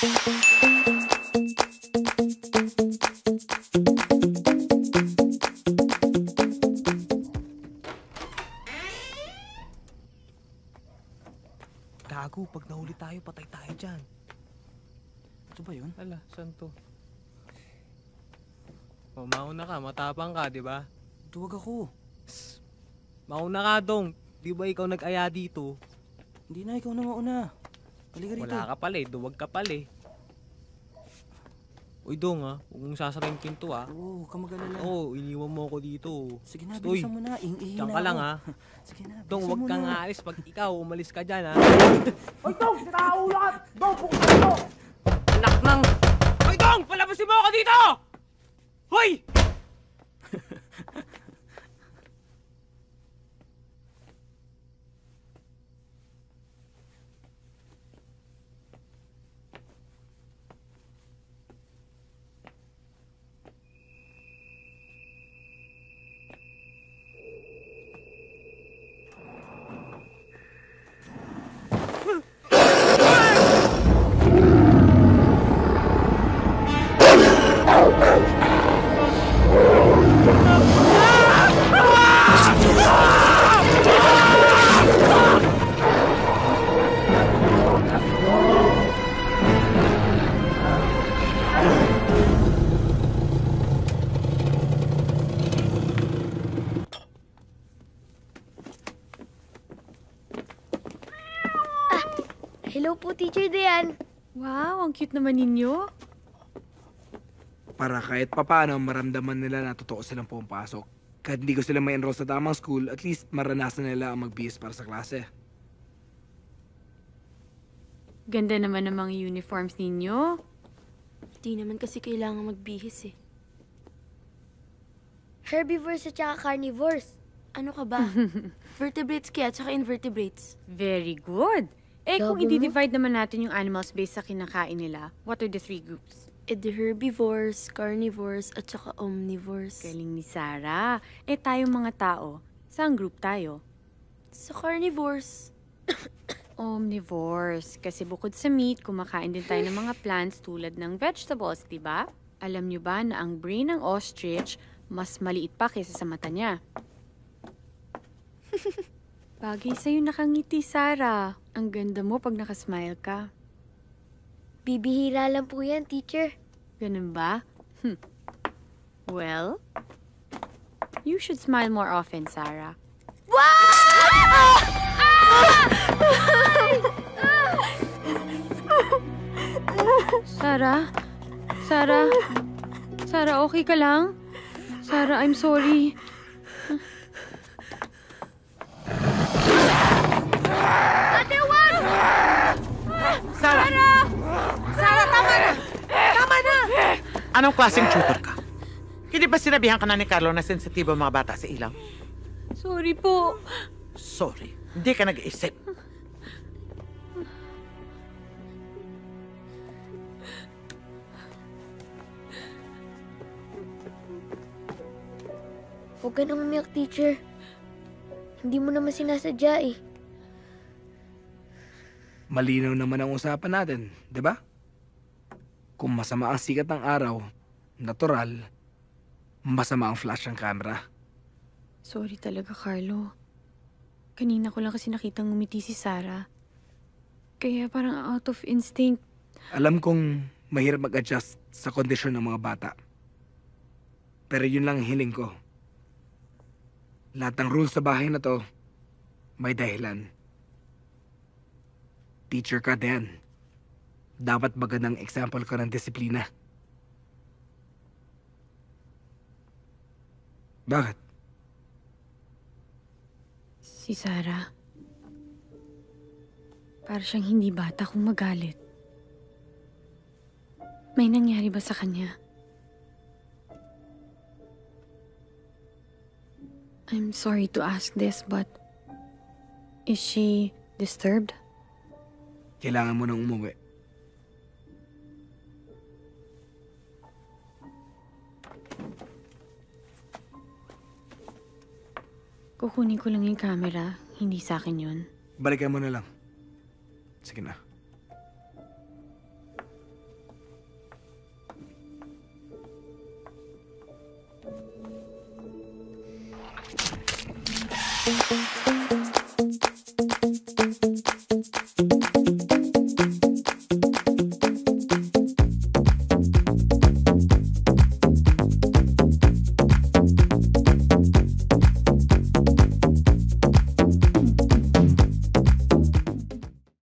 Gago, pag nahuli tayo, patay tayo dyan. Ito ba yun? Ala, saan to? O, mauna ka, matapang ka, di ba? Duwag ako. Mauna ka, Dong. Di ba ikaw nag-aya dito? Hindi na, ikaw na mauna. Halika rito. Wala ka pala eh, duwag ka pala eh. Uy, Dong huwag mong sasara yung pinto Oo, huwag ka mag-alala. Oo, iniwan mo ako dito. Sige na, Uy, bilisan mo na. Iing-iing diyan na ka ako. lang Sige na, bilisan Dong, huwag mo kang na. aalis pag ikaw, umalis ka dyan Hoy, Dong! Sinaulo ka! Dong, buksan mo! Anak ng... Hoy, Dong! Palabasin mo ako dito! Hoy! Hello po, Teacher Dian. Wow, ang cute naman ninyo. Para kahit papaano maramdaman nila na totoo silang pumapasok. Kahit hindi ko sila may enroll sa tamang school, at least maranasan nila ang magbihis para sa klase. Ganda naman ng mga uniforms ninyo. Di naman kasi kailangan magbihis eh. Herbivores at saka carnivores. Ano ka ba? Vertebrates kaya, tsaka invertebrates. Very good. Eh, kung Gago mo. i-divide naman natin yung animals based sa kinakain nila, what are the 3 groups? The herbivores, carnivores, at saka omnivores. Galing ni Sarah. Eh, tayong mga tao, saan group tayo? Sa carnivores. Omnivores. Kasi bukod sa meat, kumakain din tayo ng mga plants tulad ng vegetables, di ba? Alam nyo ba na ang brain ng ostrich mas maliit pa kaysa sa mata niya? Bagay sa'yo nakangiti, Sarah. Ang ganda mo pag nakasmile ka. Bibihira lang po yan, Teacher. Ganun ba? Well, you should smile more often, Sarah. Sarah? Sarah? Sarah, okay ka lang? Sarah, I'm sorry. Ate, wag! Sarah! Sarah, tama na! Tama na! Anong klaseng tutor ka? Hindi ba sinabihan ka na ni Carlo na sensitibo ang mga bata sa ilaw? Sorry po. Sorry, hindi ka nag-iisip. Huwag ka nang umiyak, Teacher. Hindi mo naman sinasadya eh. Malinaw naman ang usapan natin, di ba? Kung masama ang sikat ng araw, natural, masama ang flash ng camera. Sorry talaga, Carlo. Kanina ko lang kasi nakitang ngumiti si Sarah. Kaya parang out of instinct. Alam kong mahirap mag-adjust sa kondisyon ng mga bata. Pero yun lang ang hiling ko. Lahat ng rules sa bahay na to, may dahilan. Teacher ka, Dan. Dapat magandang example ka ng disiplina. Bakit? Si Sarah. Para siyang hindi bata kung magalit. May nangyari ba sa kanya? I'm sorry to ask this, but is she disturbed? Kailangan mo nang umuwi. Kukunin ko lang yung camera, hindi sa akin yun. Balikan mo na lang. Sige na. Thank you.